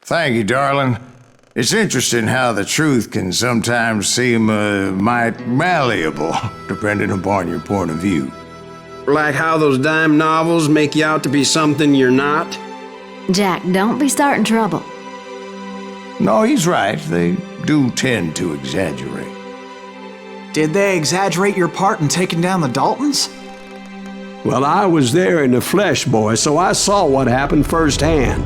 Thank you, darling. It's interesting how the truth can sometimes seem might malleable, depending upon your point of view. Like how those dime novels make you out to be something you're not? Jack, don't be starting trouble. No, he's right. They do tend to exaggerate. Did they exaggerate your part in taking down the Daltons? Well, I was there in the flesh, boy, so I saw what happened firsthand.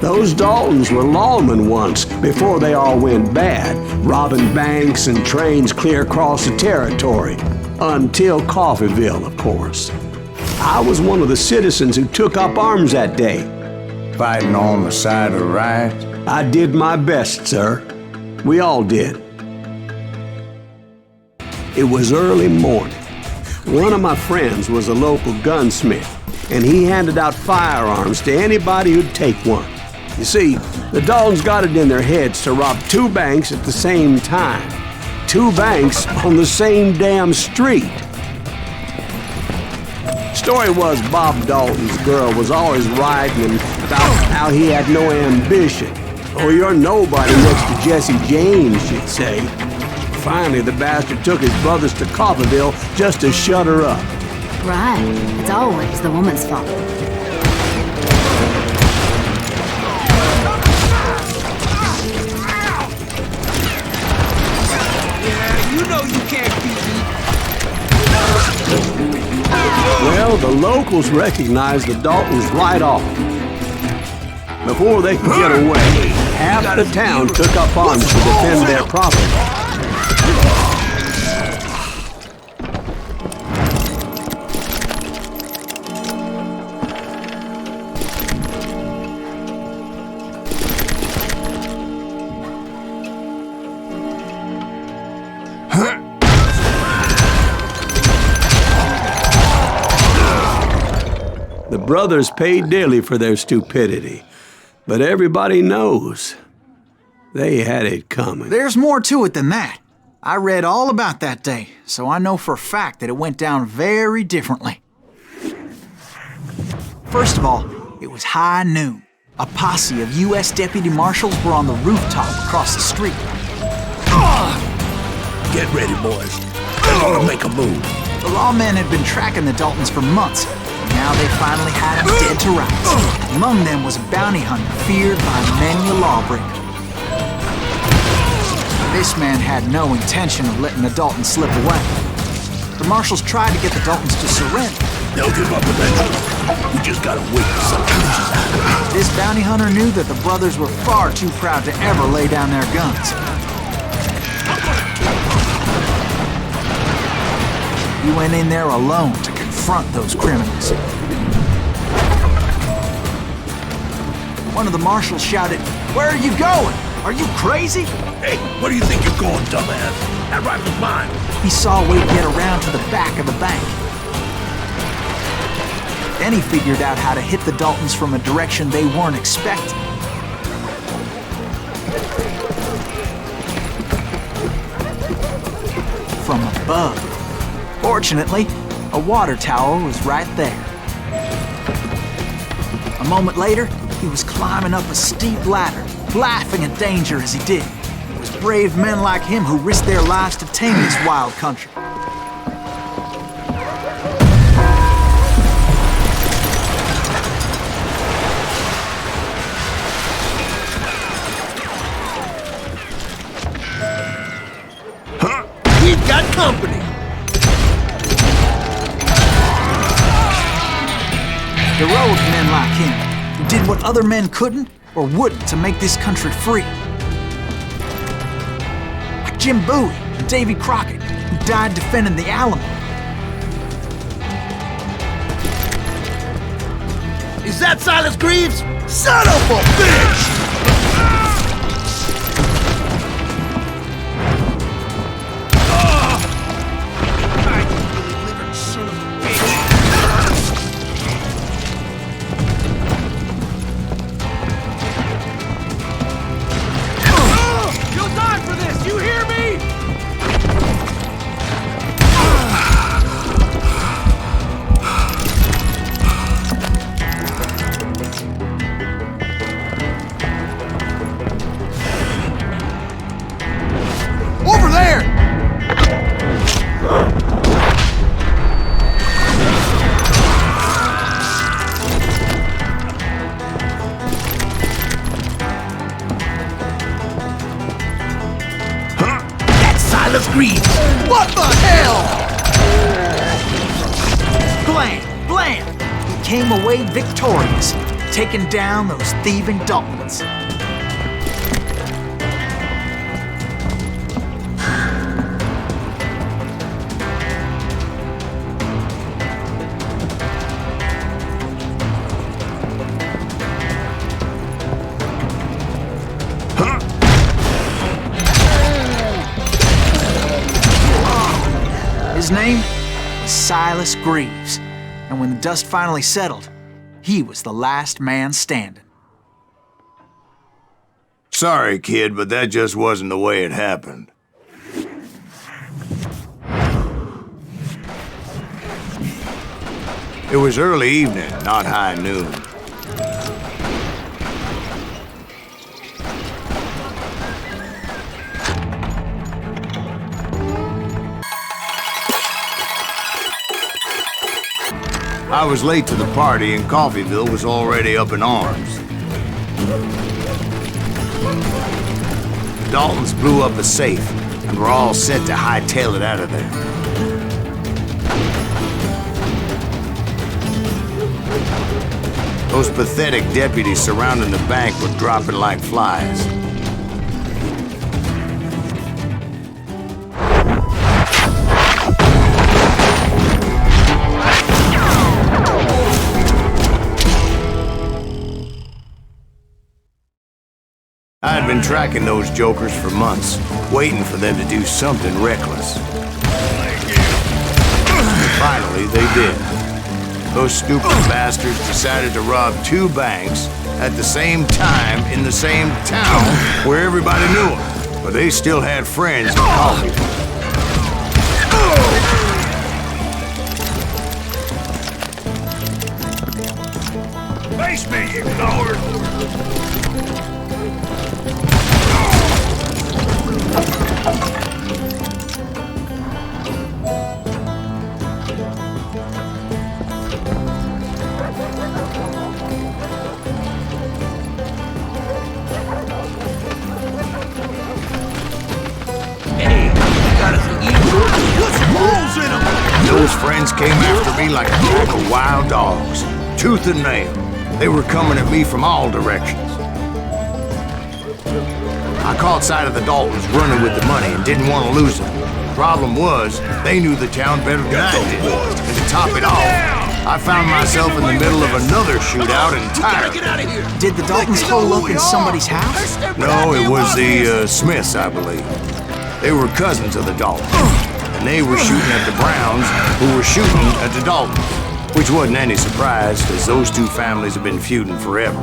Those Daltons were lawmen once, before they all went bad, robbing banks and trains clear across the territory. Until Coffeeville, of course. I was one of the citizens who took up arms that day. Fighting on the side of the right? I did my best, sir. We all did. It was early morning. One of my friends was a local gunsmith, and he handed out firearms to anybody who'd take one. You see, the Daltons got it in their heads to rob 2 banks at the same time. 2 banks on the same damn street. Story was Bob Dalton's girl was always writing about how he had no ambition. Oh, you're nobody next to Jesse James, she'd say. Finally, the bastard took his brothers to Coffeeville just to shut her up. Right. It's always the woman's fault. Well, the locals recognized the Daltons right off. Before they could get away, half the town took up arms to defend their property. The brothers paid dearly for their stupidity, but everybody knows they had it coming. There's more to it than that. I read all about that day, so I know for a fact that it went down very differently. First of all, it was high noon. A posse of U.S. deputy marshals were on the rooftop across the street. Get ready, boys. They're gonna make a move. The lawmen had been tracking the Daltons for months. Now they finally had him dead to rights. Among them was a bounty hunter feared by many a lawbreaker. This man had no intention of letting the Daltons slip away. The marshals tried to get the Daltons to surrender. They'll give up eventually. We just gotta wait for something to happen. This bounty hunter knew that the brothers were far too proud to ever lay down their guns. He went in there alone to confront those criminals. One of the marshals shouted, "Where are you going? Are you crazy?" Hey, where do you think you're going, dumbass? That rifle's mine. He saw a way to get around to the back of the bank. Then he figured out how to hit the Daltons from a direction they weren't expecting. From above. Fortunately, a water tower was right there. A moment later, he was climbing up a steep ladder, laughing at danger as he did. It was brave men like him who risked their lives to tame this wild country. We've got company. Heroic men like him, who did what other men couldn't or wouldn't to make this country free. Like Jim Bowie and Davy Crockett, who died defending the Alamo. Is that Silas Greaves? Son of a bitch! Silas Green! What the hell? Blam! Blam! He came away victorious, taking down those thieving Daltons. His name was Silas Greaves, and when the dust finally settled, he was the last man standing. Sorry, kid, but that just wasn't the way it happened. It was early evening, not high noon. I was late to the party and Coffeyville was already up in arms. The Daltons blew up a safe and were all set to hightail it out of there. Those pathetic deputies surrounding the bank were dropping like flies. I had been tracking those jokers for months, waiting for them to do something reckless. Finally, they did. Those stupid bastards decided to rob 2 banks at the same time in the same town where everybody knew them. But they still had friends in Coffeyville. Face me, you coward! Those friends came after me like a pack of wild dogs, tooth and nail. They were coming at me from all directions. I caught sight of the Daltons running with the money and didn't want to lose them. Problem was, they knew the town better than I did. And to top it off, I found myself in the middle of another shootout entirely. Did the Daltons hole up in somebody's house? No, it was the Smiths, I believe. They were cousins of the Daltons. And they were shooting at the Browns, who were shooting at the Daltons. Which wasn't any surprise, because those 2 families have been feuding forever.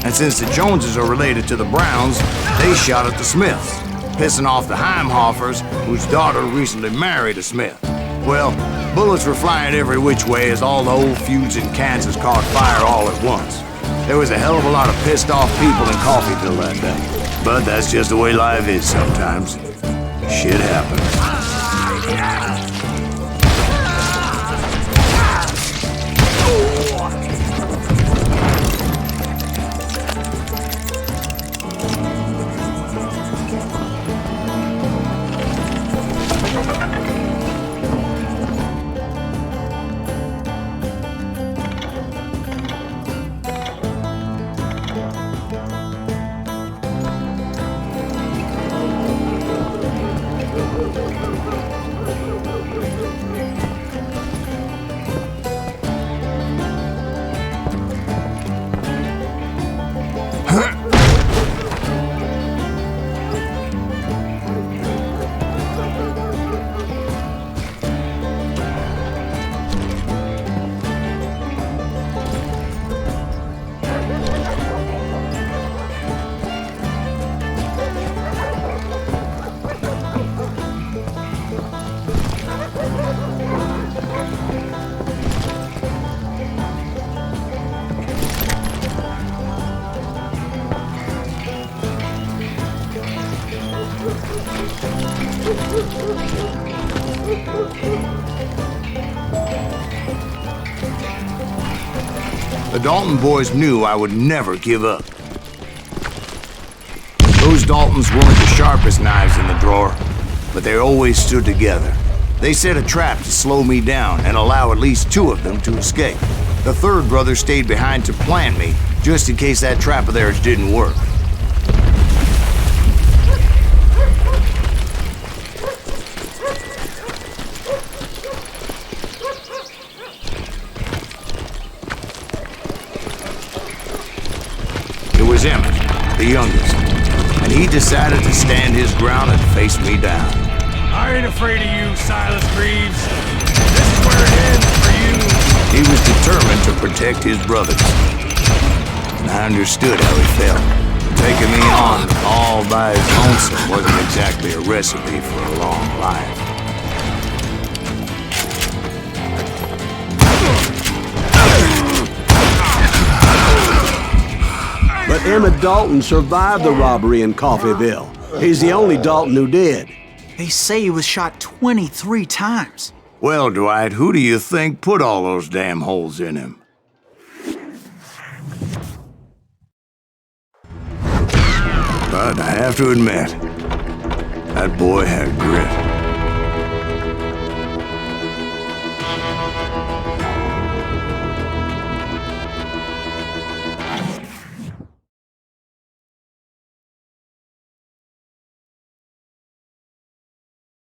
And since the Joneses are related to the Browns, they shot at the Smiths, pissing off the Heimhoffers, whose daughter recently married a Smith. Well, bullets were flying every which way as all the old feuds in Kansas caught fire all at once. There was a hell of a lot of pissed off people in Coffeyville that day. But that's just the way life is sometimes. Shit happens. The Dalton boys knew I would never give up. Those Daltons weren't the sharpest knives in the drawer, but they always stood together. They set a trap to slow me down and allow at least 2 of them to escape. The third brother stayed behind to plant me, just in case that trap of theirs didn't work. It was Emmet, the youngest, and he decided to stand his ground and face me down. I ain't afraid of you, Silas Greaves. This is where it ends for you. He was determined to protect his brothers. And I understood how he felt. Taking me on all by his lonesome wasn't exactly a recipe for a long life. But Emmet Dalton survived the robbery in Coffeyville. He's the only Dalton who did. They say he was shot 23 times. Well, Dwight, who do you think put all those damn holes in him? But I have to admit, that boy had grit.